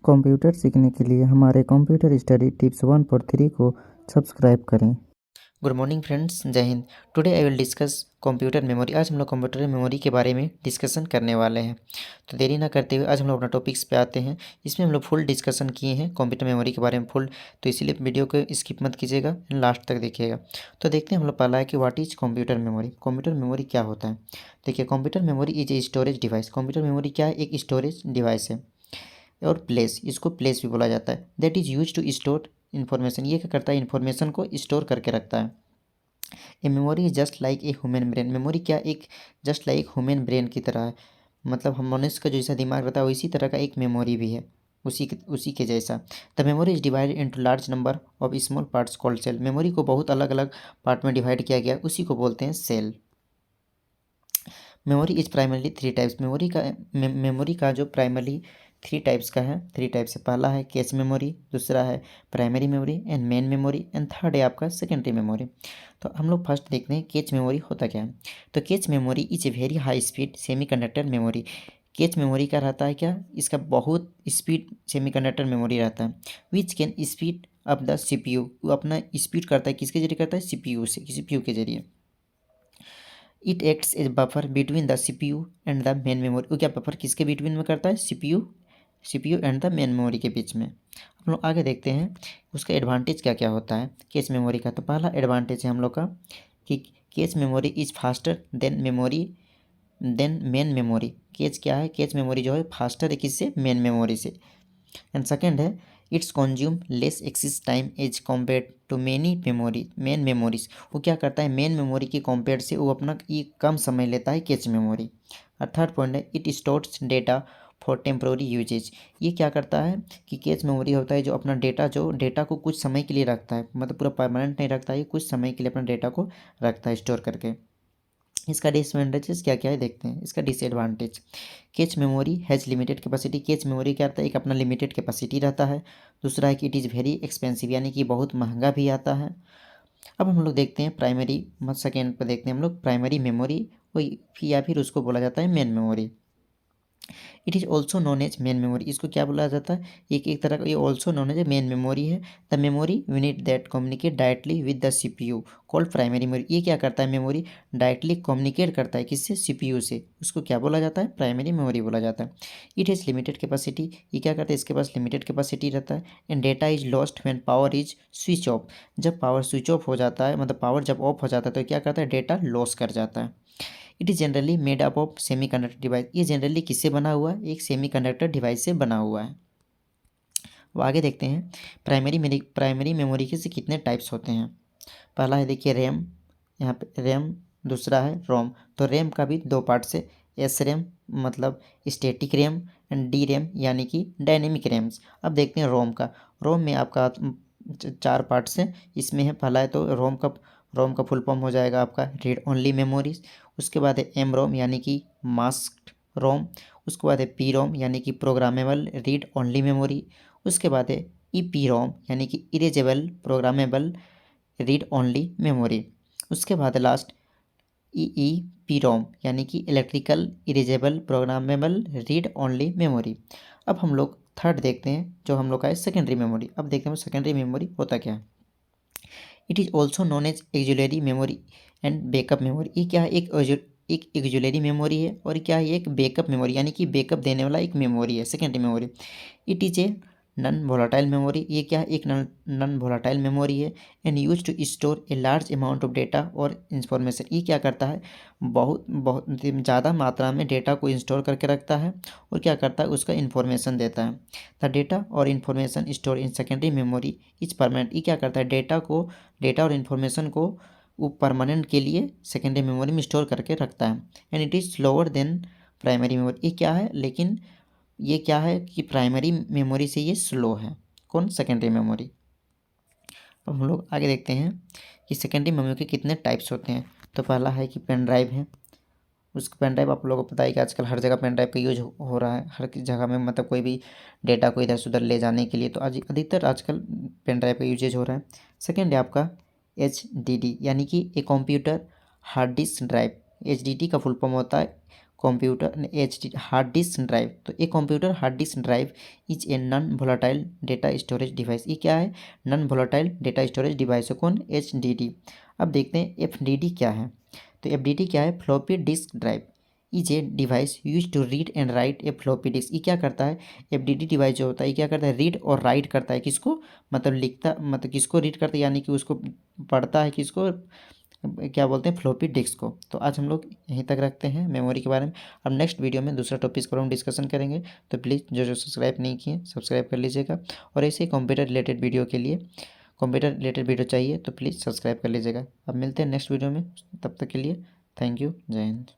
Computer सीखने के लिए हमारे कंप्यूटर स्टडी टिप्स 143 को सब्सक्राइब करें। गुड मॉर्निंग फ्रेंड्स, जय Hind. Today I will discuss computer memory. आज हम लोग कंप्यूटर मेमोरी के बारे में डिस्कशन करने वाले हैं। तो देरी ना करते हुए आज हम लोग अपना टॉपिक्स पे आते हैं। इसमें हम लोग फुल डिस्कशन किए हैं कंप्यूटर मेमोरी के बारे में फुल, तो इसीलिए वीडियो को स्किप मत कीजिएगा, लास्ट तक देखिएगा। तो देखते हैं हम लोग पहला है कि what is computer memory. Computer memory क्या होता है? देखिए, computer memory is a storage device. Computer memory क्या है? एक स्टोरेज डिवाइस है। और प्लेस, इसको प्लेस भी बोला जाता है। That is use to store information. ये क्या करता है? इन्फॉर्मेशन को स्टोर करके रखता है। A memory is just like a human brain. Memory क्या? एक जस्ट लाइक ह्यूमन ब्रेन की तरह है। मतलब हम मनुष्य का जैसा दिमाग रहता है उसी तरह का एक मेमोरी भी है, उसी के जैसा। The memory is divided into large number of small parts called cell. Memory को बहुत अलग अलग पार्ट में डिवाइड किया गया, उसी को बोलते हैं cell. Memory is primarily three types. Memory का जो प्राइमरली थ्री टाइप्स का है, थ्री टाइप्स से पहला है कैच मेमोरी, दूसरा है primary memory and main memory, and third है आपका सेकेंडरी मेमोरी। तो हम लोग फर्स्ट देखते हैं कैच मेमोरी होता क्या है। तो catch memory is a very high speed semiconductor memory. Cache memory का रहता है क्या? इसका बहुत स्पीड सेमीकंडक्टर मेमोरी रहता है। Which can speed up the CPU. वो अपना स्पीड करता है, किसके जरिए करता है? सीपीयू से, सीपीयू के जरिए। It acts as buffer between the CPU and the main memory. वो क्या बफर किसके बिटवीन में करता है? CPU and the main memory के बीच में। हम लोग आगे देखते हैं उसका एडवांटेज क्या क्या होता है कैच मेमोरी का। तो पहला एडवांटेज है हम लोग का कि cache memory is faster than main memory. Cache क्या है? कैच मेमोरी जो है फास्टर है किससे? मेन मेमोरी से। एंड सेकेंड है it's consume less access time as compare to main memories. वो क्या करता है? मेन मेमोरी के कम्पेयर से वो अपना ये कम समय लेता है कैच मेमोरी। और थर्ड पॉइंट है it stores data for temporary usage. ये क्या करता है कि कैच मेमोरी होता है जो अपना डेटा को कुछ समय के लिए रखता है, मतलब पूरा परमानेंट नहीं रखता है, कुछ समय के लिए अपना डेटा को रखता है स्टोर करके। इसका डिसएडवांटेजेस क्या क्या है देखते हैं। इसका disadvantage, cache memory has limited capacity. Cache memory क्या आता है? एक अपना लिमिटेड कैपेसिटी रहता है। दूसरा है कि इट इज़ वेरी एक्सपेंसिव, यानी कि बहुत महंगा भी आता है। अब हम लोग देखते हैं प्राइमरी, सेकेंड पर देखते हैं हम लोग प्राइमरी मेमोरी, वही या फिर उसको बोला जाता है main memory. It is also known as main memory. इसको क्या बोला जाता है? एक तरह का ये also known as main memory है। The memory unit that communicate directly with the CPU called primary memory. ये क्या करता है? मेमोरी डायरेक्टली कम्युनिकेट करता है किससे? सीपीयू से। उसको क्या बोला जाता है? प्राइमरी मेमोरी बोला जाता है। It has limited capacity. ये क्या करता है? इसके पास लिमिटेड कैपेसिटी रहता है। And data is lost when power is switch off. जब पावर स्विच ऑफ हो जाता है, मतलब पावर जब ऑफ हो जाता है, तो क्या करता है? डेटा लॉस कर जाता है। It is generally made up of semiconductor device. ये जनरली किससे बना हुआ है? एक सेमीकंडक्टर डिवाइस से बना हुआ है। अब आगे देखते हैं प्राइमरी मेमोरी के से कितने टाइप्स होते हैं। पहला है देखिए रैम, यहाँ पे रैम, दूसरा है रोम। तो रैम का भी दो पार्ट से, एस रैम मतलब static RAM and D RAM यानी कि डायनेमिक रैम्स। अब देखते हैं रोम का। रोम में आपका चार पार्ट्स हैं। इसमें है पहला है तो रोम का फुल फॉर्म हो जाएगा आपका रीड ओनली मेमोरीज। उसके बाद है एम रोम यानी कि मास्क्ड रोम। उसके बाद है पी रोम यानी कि प्रोग्रामेबल रीड ओनली मेमोरी। उसके बाद है ई पी रोम यानी कि erasable programmable read only memory. उसके बाद लास्ट ई ई पी रोम यानी कि electrical erasable programmable read only memory. अब हम लोग थर्ड देखते हैं जो हम लोग का है सेकेंडरी मेमोरी। अब देखते हैं सेकेंडरी मेमोरी होता क्या है। It is also known as auxiliary memory and backup memory. ये क्या है? एक एक्जुलरी मेमोरी है और क्या है? एक बैकअप मेमोरी, यानी कि बैकअप देने वाला एक मेमोरी है, secondary memory. It is a non volatile memory. ये क्या है? एक नॉन वोलाटाइल मेमोरी है and use to store a large amount of data और इंफॉर्मेशन। ये क्या करता है? बहुत बहुत ज़्यादा मात्रा में डेटा को स्टोर करके रखता है और क्या करता है? उसका इन्फॉर्मेशन देता है। द डेटा और information store in secondary memory is permanent. ये क्या करता है? डेटा और इन्फॉर्मेशन को वो परमानेंट के लिए सेकेंडरी मेमोरी में स्टोर करके रखता है। And it is slower then primary memory. ये क्या है? लेकिन ये क्या है कि प्राइमरी मेमोरी से ये स्लो है। कौन? Secondary memory. अब हम लोग आगे देखते हैं कि सेकेंडरी मेमोरी के कितने टाइप्स होते हैं। तो पहला है कि पेन ड्राइव है। उस पेन ड्राइव आप लोगों को पता है कि आजकल हर जगह पेन ड्राइव का यूज हो रहा है, हर जगह में, मतलब कोई भी डेटा को इधर से उधर ले जाने के लिए, तो आज अधिकतर आजकल पेन ड्राइव का यूजेज हो रहा है। सेकेंड है आपका HDD यानी कि a computer hard disk drive. HDD का फुल फॉर्म होता है computer H hard disk drive. तो a computer hard disk drive is a non volatile data storage device. ये क्या है? Non volatile data storage device है। कौन? HDD। अब देखते हैं FDD क्या है। तो FDD क्या है? Floppy disk drive is a device use to read and write a floppy disk. ये क्या करता है? FDD डिवाइस जो होता है ये क्या करता है? रीड और राइट करता है। किसको? मतलब लिखता, मतलब किसको रीड करता है, यानी कि उसको पढ़ता है, किसको क्या बोलते हैं? फ्लॉपी डिस्क को। तो आज हम लोग यहीं तक रखते हैं मेमोरी के बारे में। अब नेक्स्ट वीडियो में दूसरा टॉपिक पर हम डिस्कशन करेंगे। तो प्लीज़ जो सब्सक्राइब नहीं किए सब्सक्राइब कर लीजिएगा, और ऐसे ही कंप्यूटर रिलेटेड वीडियो के लिए, कंप्यूटर रिलेटेड वीडियो चाहिए तो प्लीज़ सब्सक्राइब कर लीजिएगा। अब मिलते हैं नेक्स्ट वीडियो में, तब तक के लिए थैंक यू, जय हिंद।